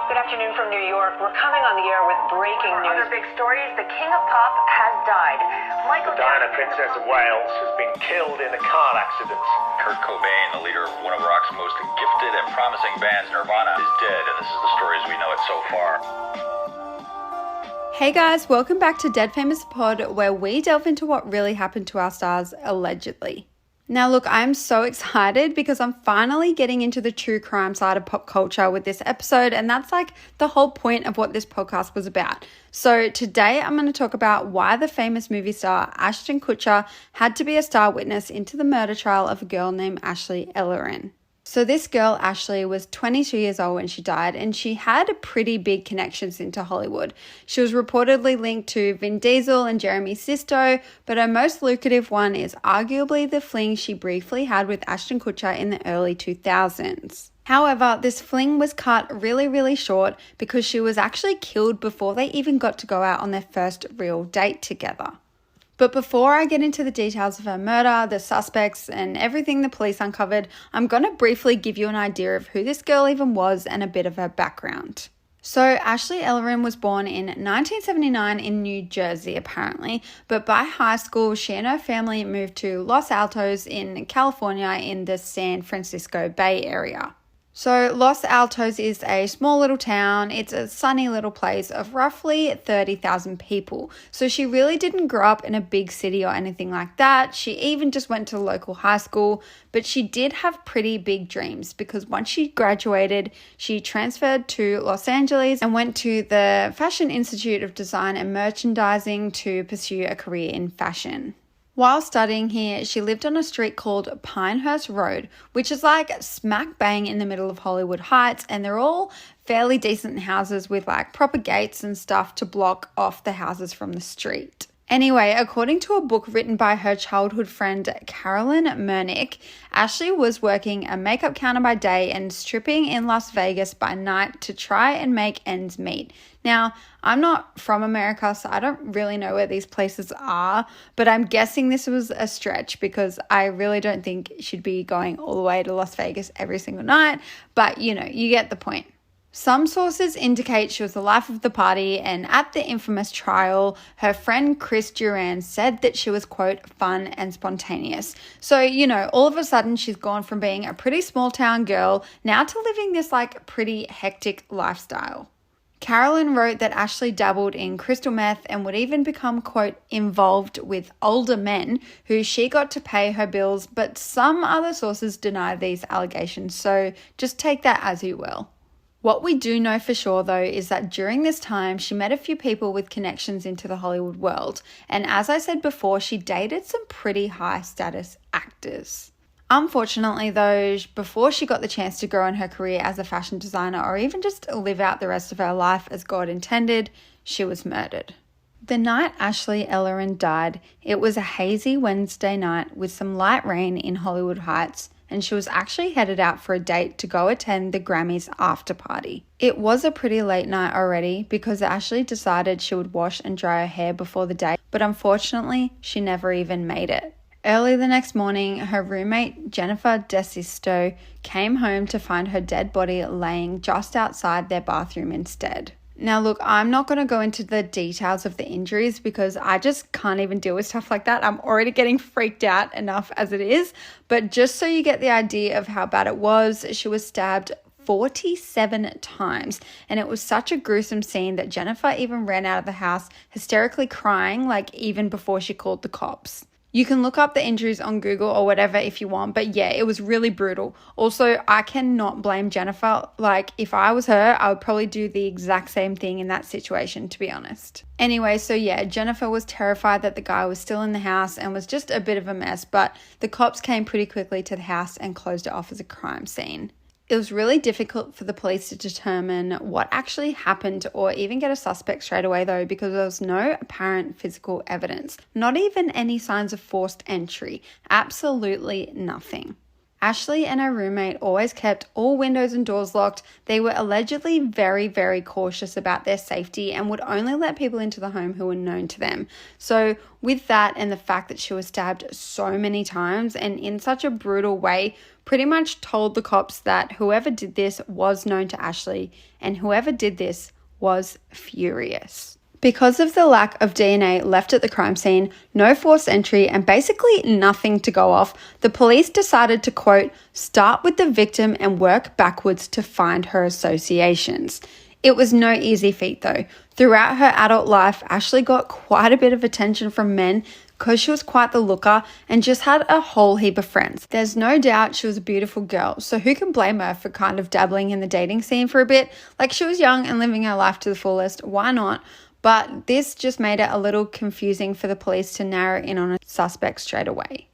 Good afternoon from New York. We're coming on the air with breaking news. Other big stories, the King of Pop has died. Diana, Princess of Wales, has been killed in a car accident. Kurt Cobain, the leader of one of rock's most gifted and promising bands, Nirvana, is dead, and this is the story as we know it so far. Hey guys, welcome back to Dead Famous Pod, where we delve into what really happened to our stars allegedly. Now look, I'm so excited because I'm finally getting into the true crime side of pop culture with this episode, and that's like the whole point of what this podcast was about. So today I'm going to talk about why the famous movie star Ashton Kutcher had to be a star witness into the murder trial of a girl named Ashley Ellerin. So this girl, Ashley, was 22 years old when she died, and she had pretty big connections into Hollywood. She was reportedly linked to Vin Diesel and Jeremy Sisto, but her most lucrative one is arguably the fling she briefly had with Ashton Kutcher in the early 2000s. However, this fling was cut really short because she was actually killed before they even got to go out on their first real date together. But before I get into the details of her murder, the suspects, and everything the police uncovered, I'm going to briefly give you an idea of who this girl even was and a bit of her background. So Ashley Ellerin was born in 1979 in New Jersey apparently, but by high school she and her family moved to Los Altos in California in the San Francisco Bay Area. So Los Altos is a small little town. It's a sunny little place of roughly 30,000 people. So she really didn't grow up in a big city or anything like that. She even just went to the local high school, but she did have pretty big dreams because once she graduated, she transferred to Los Angeles and went to the Fashion Institute of Design and Merchandising to pursue a career in fashion. While studying here, she lived on a street called Pinehurst Road, which is like smack bang in the middle of Hollywood Heights, and they're all fairly decent houses with like proper gates and stuff to block off the houses from the street. Anyway, according to a book written by her childhood friend Carolyn Mernick, Ashley was working a makeup counter by day and stripping in Las Vegas by night to try and make ends meet. Now, I'm not from America, so I don't really know where these places are, but I'm guessing this was a stretch because I really don't think she'd be going all the way to Las Vegas every single night, but you know, you get the point. Some sources indicate she was the life of the party, and at the infamous trial, her friend Chris Duran said that she was, quote, fun and spontaneous. So, you know, all of a sudden she's gone from being a pretty small town girl now to living this like pretty hectic lifestyle. Carolyn wrote that Ashley dabbled in crystal meth and would even become, quote, involved with older men who she got to pay her bills, but some other sources deny these allegations, so just take that as you will. What we do know for sure, though, is that during this time, she met a few people with connections into the Hollywood world. And as I said before, she dated some pretty high-status actors. Unfortunately, though, before she got the chance to grow in her career as a fashion designer or even just live out the rest of her life as God intended, she was murdered. The night Ashley Ellerin died, it was a hazy Wednesday night with some light rain in Hollywood Heights, and she was actually headed out for a date to go attend the Grammys after party. It was a pretty late night already because Ashley decided she would wash and dry her hair before the date, but unfortunately, she never even made it. Early the next morning, her roommate Jennifer DeSisto came home to find her dead body laying just outside their bathroom instead. Now look, I'm not going to go into the details of the injuries because I just can't even deal with stuff like that. I'm already getting freaked out enough as it is. But just so you get the idea of how bad it was, she was stabbed 47 times. And it was such a gruesome scene that Jennifer even ran out of the house hysterically crying, like even before she called the cops. You can look up the injuries on Google or whatever if you want, but yeah, it was really brutal. Also, I cannot blame Jennifer. Like, if I was her, I would probably do the exact same thing in that situation, to be honest. Anyway, so yeah, Jennifer was terrified that the guy was still in the house and was just a bit of a mess, but the cops came pretty quickly to the house and closed it off as a crime scene. It was really difficult for the police to determine what actually happened or even get a suspect straight away though, because there was no apparent physical evidence, not even any signs of forced entry, absolutely nothing. Ashley and her roommate always kept all windows and doors locked. They were allegedly very, very cautious about their safety and would only let people into the home who were known to them. So with that and the fact that she was stabbed so many times and in such a brutal way, pretty much told the cops that whoever did this was known to Ashley, and whoever did this was furious. Because of the lack of DNA left at the crime scene, no forced entry, and basically nothing to go off, the police decided to, quote, start with the victim and work backwards to find her associations. It was no easy feat though. Throughout her adult life, Ashley got quite a bit of attention from men because she was quite the looker and just had a whole heap of friends. There's no doubt she was a beautiful girl, so who can blame her for kind of dabbling in the dating scene for a bit? Like, she was young and living her life to the fullest, why not? But this just made it a little confusing for the police to narrow in on a suspect straight away.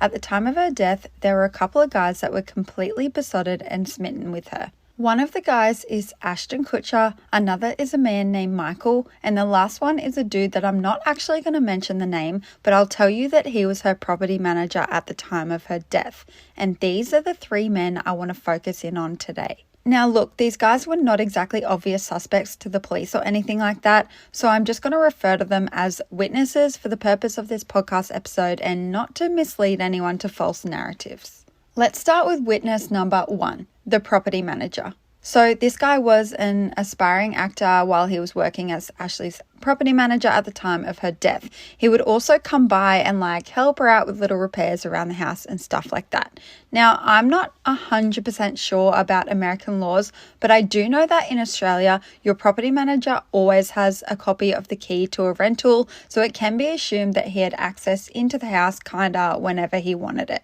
At the time of her death, there were a couple of guys that were completely besotted and smitten with her. One of the guys is Ashton Kutcher, another is a man named Michael, and the last one is a dude that I'm not actually going to mention the name, but I'll tell you that he was her property manager at the time of her death. And these are the three men I want to focus in on today. Now look, these guys were not exactly obvious suspects to the police or anything like that, so I'm just going to refer to them as witnesses for the purpose of this podcast episode and not to mislead anyone to false narratives. Let's start with witness number 1, the property manager. So this guy was an aspiring actor while he was working as Ashley's property manager at the time of her death. He would also come by and help her out with little repairs around the house and stuff like that. Now, I'm not 100% sure about American laws, but I do know that in Australia, your property manager always has a copy of the key to a rental, so it can be assumed that he had access into the house kinda whenever he wanted it.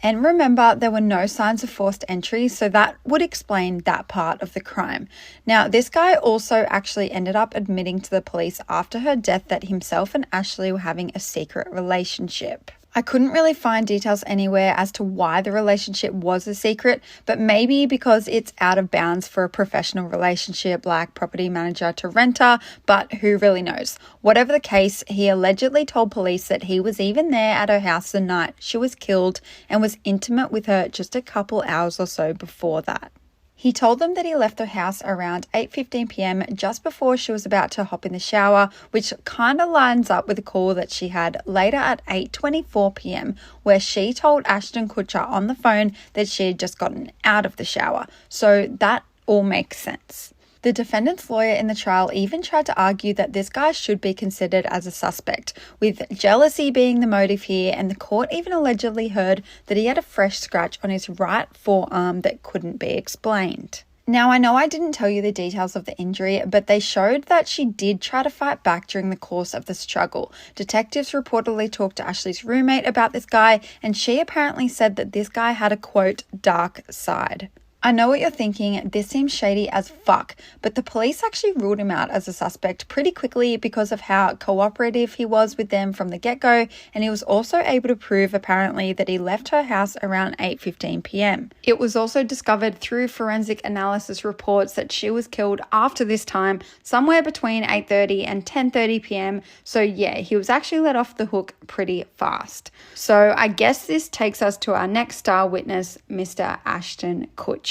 And remember, there were no signs of forced entry, so that would explain that part of the crime. Now, this guy also actually ended up admitting to the police after her death that himself and Ashley were having a secret relationship. I couldn't really find details anywhere as to why the relationship was a secret, but maybe because it's out of bounds for a professional relationship like property manager to renter, but who really knows? Whatever the case, he allegedly told police that he was even there at her house the night she was killed and was intimate with her just a couple hours or so before that. He told them that he left her house around 8:15 p.m. just before she was about to hop in the shower, which kind of lines up with a call that she had later at 8:24 p.m. where she told Ashton Kutcher on the phone that she had just gotten out of the shower. So that all makes sense. The defendant's lawyer in the trial even tried to argue that this guy should be considered as a suspect, with jealousy being the motive here, and the court even allegedly heard that he had a fresh scratch on his right forearm that couldn't be explained. Now, I know I didn't tell you the details of the injury, but they showed that she did try to fight back during the course of the struggle. Detectives reportedly talked to Ashley's roommate about this guy, and she apparently said that this guy had a, quote, dark side. I know what you're thinking, this seems shady as fuck, but the police actually ruled him out as a suspect pretty quickly because of how cooperative he was with them from the get-go, and he was also able to prove apparently that he left her house around 8:15 p.m. It was also discovered through forensic analysis reports that she was killed after this time, somewhere between 8:30 and 10:30 p.m, so yeah, he was actually let off the hook pretty fast. So I guess this takes us to our next star witness, Mr. Ashton Kutcher.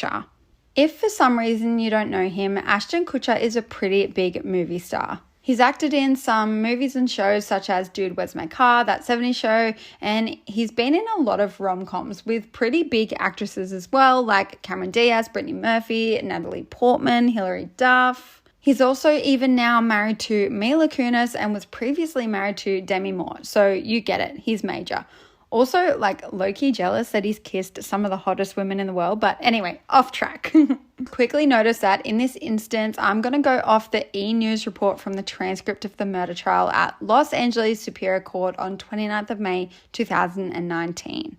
If for some reason you don't know him, Ashton Kutcher is a pretty big movie star. He's acted in some movies and shows such as Dude, Where's My Car, That 70s Show, and he's been in a lot of rom-coms with pretty big actresses as well, like Cameron Diaz, Brittany Murphy, Natalie Portman, Hilary Duff. He's also even now married to Mila Kunis and was previously married to Demi Moore, so you get it, he's major. Also, low-key jealous that he's kissed some of the hottest women in the world. But anyway, off track. Quickly notice that in this instance, I'm going to go off the E! News report from the transcript of the murder trial at Los Angeles Superior Court on 29th of May, 2019.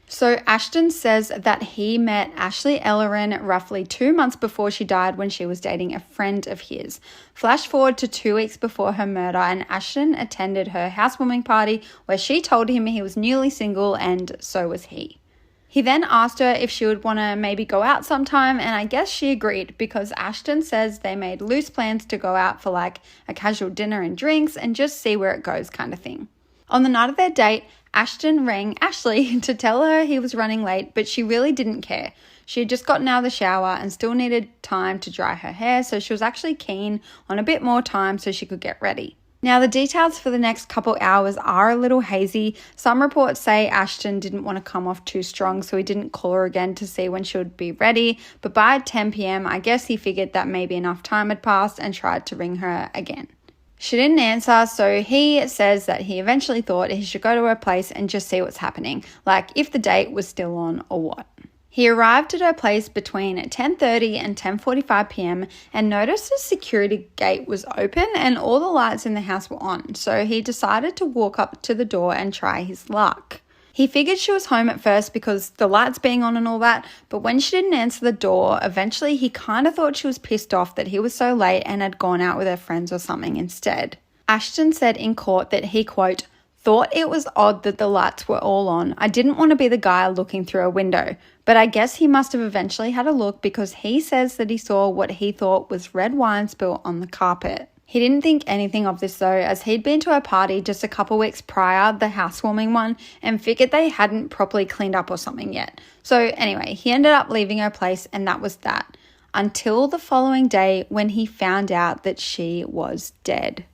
So Ashton says that he met Ashley Ellerin roughly 2 months before she died when she was dating a friend of his. Flash forward to 2 weeks before her murder, and Ashton attended her housewarming party where she told him he was newly single and so was he. He then asked her if she would want to maybe go out sometime, and I guess she agreed because Ashton says they made loose plans to go out for a casual dinner and drinks and just see where it goes kind of thing. On the night of their date, Ashton rang Ashley to tell her he was running late, but she really didn't care. She had just gotten out of the shower and still needed time to dry her hair, so she was actually keen on a bit more time so she could get ready. Now, the details for the next couple hours are a little hazy. Some reports say Ashton didn't want to come off too strong, so he didn't call her again to see when she would be ready. But by 10 p.m, I guess he figured that maybe enough time had passed and tried to ring her again. She didn't answer, so he says that he eventually thought he should go to her place and just see what's happening, like if the date was still on or what. He arrived at her place between 10:30 and 10:45 p.m. and noticed the security gate was open and all the lights in the house were on, so he decided to walk up to the door and try his luck. He figured she was home at first because the lights being on and all that, but when she didn't answer the door, eventually he kind of thought she was pissed off that he was so late and had gone out with her friends or something instead. Ashton said in court that he, quote, thought it was odd that the lights were all on. I didn't want to be the guy looking through a window, but I guess he must have eventually had a look because he says that he saw what he thought was red wine spill on the carpet. He didn't think anything of this though, as he'd been to a party just a couple weeks prior, the housewarming one, and figured they hadn't properly cleaned up or something yet. So anyway, he ended up leaving her place and that was that. Until the following day when he found out that she was dead.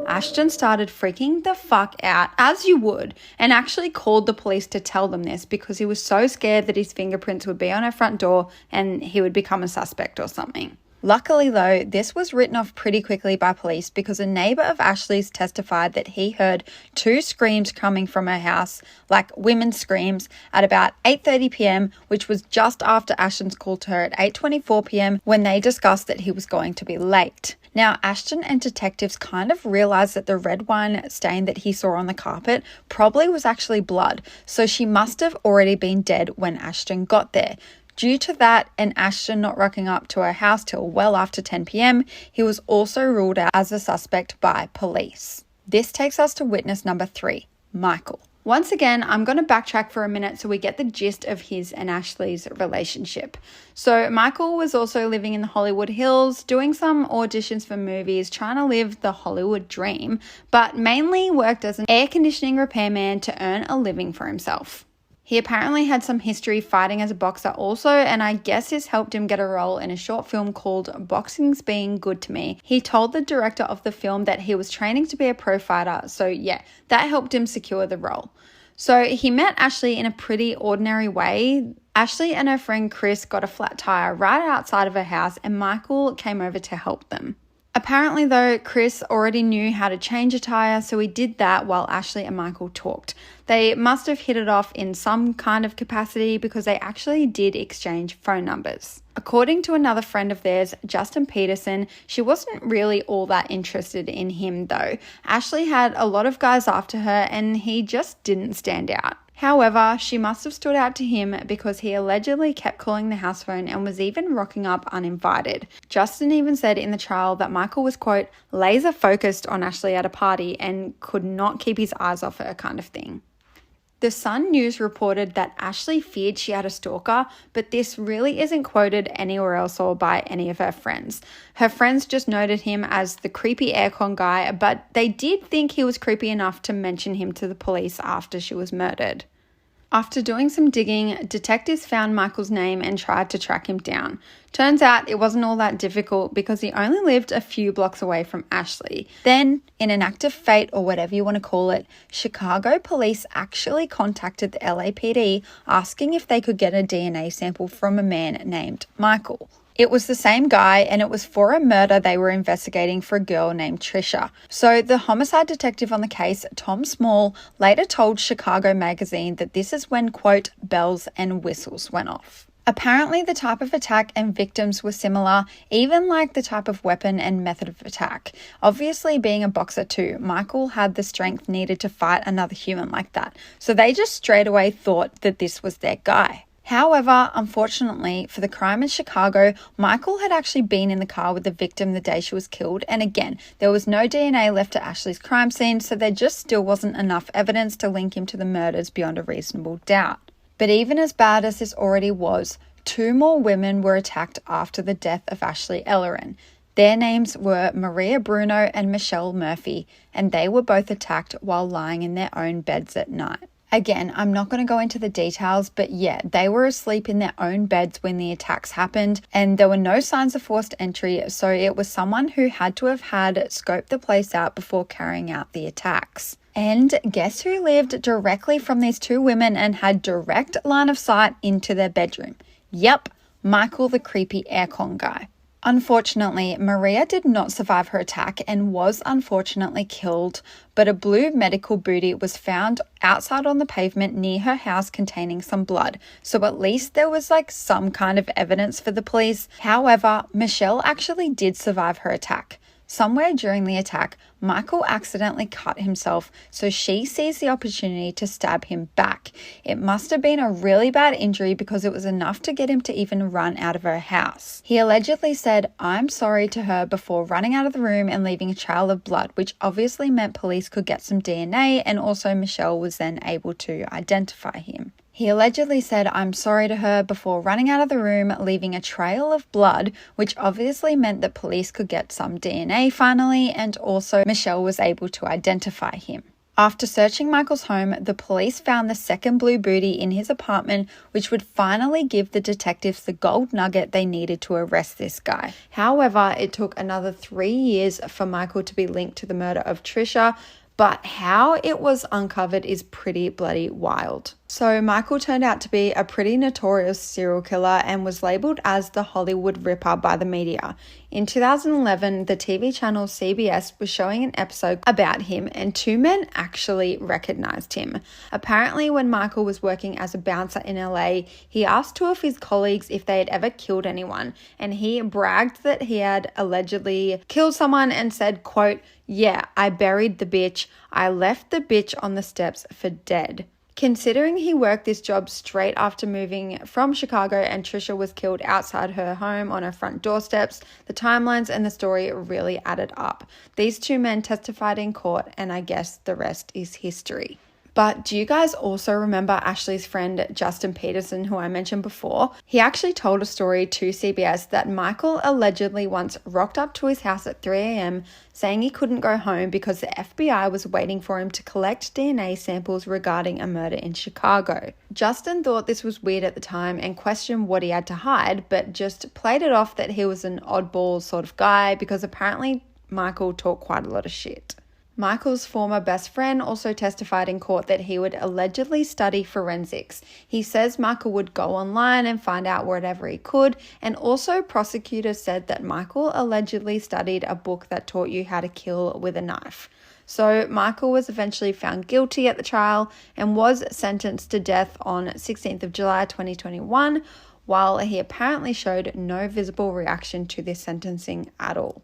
Ashton started freaking the fuck out, as you would, and actually called the police to tell them this because he was so scared that his fingerprints would be on her front door and he would become a suspect or something. Luckily though, this was written off pretty quickly by police because a neighbour of Ashley's testified that he heard 2 screams coming from her house, like women's screams, at about 8:30 p.m, which was just after Ashton's call to her at 8:24 p.m, when they discussed that he was going to be late. Now, Ashton and detectives kind of realised that the red wine stain that he saw on the carpet probably was actually blood, so she must have already been dead when Ashton got there. Due to that and Ashton not rocking up to her house till well after 10 p.m, he was also ruled out as a suspect by police. This takes us to witness number 3, Michael. Once again, I'm going to backtrack for a minute so we get the gist of his and Ashley's relationship. So Michael was also living in the Hollywood Hills, doing some auditions for movies, trying to live the Hollywood dream, but mainly worked as an air conditioning repairman to earn a living for himself. He apparently had some history fighting as a boxer also, and I guess this helped him get a role in a short film called Boxing's Being Good to Me. He told the director of the film that he was training to be a pro fighter, so yeah, that helped him secure the role. So he met Ashley in a pretty ordinary way. Ashley and her friend Chris got a flat tire right outside of her house and Michael came over to help them. Apparently though, Chris already knew how to change a tire, so he did that while Ashley and Michael talked. They must have hit it off in some kind of capacity because they actually did exchange phone numbers. According to another friend of theirs, Justin Peterson, she wasn't really all that interested in him though. Ashley had a lot of guys after her and he just didn't stand out. However, she must have stood out to him because he allegedly kept calling the house phone and was even rocking up uninvited. Justin even said in the trial that Michael was, quote, laser focused on Ashley at a party and could not keep his eyes off her kind of thing. The Sun News reported that Ashley feared she had a stalker, but this really isn't quoted anywhere else or by any of her friends. Her friends just noted him as the creepy aircon guy, but they did think he was creepy enough to mention him to the police after she was murdered. After doing some digging, detectives found Michael's name and tried to track him down. Turns out it wasn't all that difficult because he only lived a few blocks away from Ashley. Then, in an act of fate or whatever you want to call it, Chicago police actually contacted the LAPD asking if they could get a DNA sample from a man named Michael. It was the same guy and it was for a murder they were investigating for a girl named Trisha. So the homicide detective on the case, Tom Small, later told Chicago Magazine that this is when, quote, bells and whistles went off. Apparently the type of attack and victims were similar, even like the type of weapon and method of attack. Obviously being a boxer too, Michael had the strength needed to fight another human like that. So they just straight away thought that this was their guy. However, unfortunately for the crime in Chicago, Michael had actually been in the car with the victim the day she was killed, and again, there was no DNA left at Ashley's crime scene, so there just still wasn't enough evidence to link him to the murders beyond a reasonable doubt. But even as bad as this already was, 2 more women were attacked after the death of Ashley Ellerin. Their names were Maria Bruno and Michelle Murphy, and they were both attacked while lying in their own beds at night. Again, I'm not going to go into the details, but yeah, they were asleep in their own beds when the attacks happened, and there were no signs of forced entry, so it was someone who had to have had scoped the place out before carrying out the attacks. And guess who lived directly from these two women and had direct line of sight into their bedroom? Yep, Michael, the creepy aircon guy. Unfortunately, Maria did not survive her attack and was unfortunately killed, but a blue medical booty was found outside on the pavement near her house containing some blood, so at least there was some kind of evidence for the police. However, Michelle actually did survive her attack. Somewhere during the attack, Michael accidentally cut himself, so she sees the opportunity to stab him back. It must have been a really bad injury because it was enough to get him to even run out of her house. He allegedly said, "I'm sorry" to her before running out of the room and leaving a trail of blood, which obviously meant police could get some DNA, and also Michelle was then able to identify him. He allegedly said, "I'm sorry" to her before running out of the room, leaving a trail of blood, which obviously meant that police could get some DNA finally, and also Michelle was able to identify him. After searching Michael's home, the police found the second blue booty in his apartment, which would finally give the detectives the gold nugget they needed to arrest this guy. However, it took another 3 years for Michael to be linked to the murder of Trisha, but how it was uncovered is pretty bloody wild. So Michael turned out to be a pretty notorious serial killer and was labelled as the Hollywood Ripper by the media. In 2011, the TV channel CBS was showing an episode about him, and 2 men actually recognised him. Apparently, when Michael was working as a bouncer in LA, he asked 2 of his colleagues if they had ever killed anyone, and he bragged that he had allegedly killed someone and said, quote, "Yeah, I buried the bitch. I left the bitch on the steps for dead." Considering he worked this job straight after moving from Chicago and Trisha was killed outside her home on her front doorsteps, the timelines and the story really added up. These 2 men testified in court, and I guess the rest is history. But do you guys also remember Ashley's friend Justin Peterson, who I mentioned before? He actually told a story to CBS that Michael allegedly once rocked up to his house at 3 a.m. saying he couldn't go home because the FBI was waiting for him to collect DNA samples regarding a murder in Chicago. Justin thought this was weird at the time and questioned what he had to hide, but just played it off that he was an oddball sort of guy because apparently Michael talked quite a lot of shit. Michael's former best friend also testified in court that he would allegedly study forensics. He says Michael would go online and find out whatever he could, and also prosecutors said that Michael allegedly studied a book that taught you how to kill with a knife. So Michael was eventually found guilty at the trial and was sentenced to death on 16th of July 2021, while he apparently showed no visible reaction to this sentencing at all.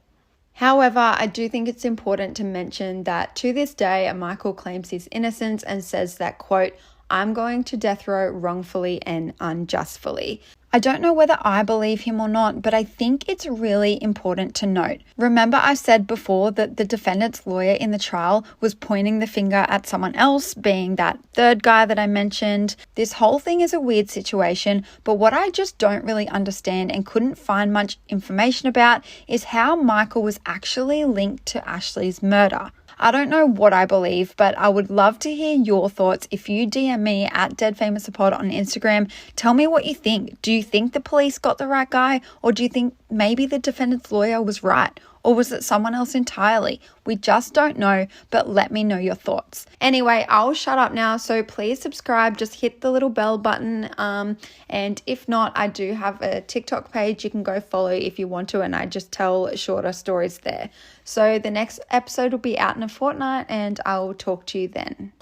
However, I do think it's important to mention that to this day, Michael claims his innocence and says that, quote, "I'm going to death row wrongfully and unjustly." I don't know whether I believe him or not, but I think it's really important to note. Remember I said before that the defendant's lawyer in the trial was pointing the finger at someone else, being that third guy that I mentioned. This whole thing is a weird situation, but what I just don't really understand and couldn't find much information about is how Michael was actually linked to Ashley's murder. I don't know what I believe, but I would love to hear your thoughts. If you DM me at DeadFamousPod on Instagram, tell me what you think. Do you think the police got the right guy, or do you think maybe the defendant's lawyer was right? Or was it someone else entirely? We just don't know, but let me know your thoughts. Anyway, I'll shut up now, so please subscribe. Just hit the little bell button. And if not, I do have a TikTok page you can go follow if you want to, and I just tell shorter stories there. So the next episode will be out in a fortnight, and I will talk to you then.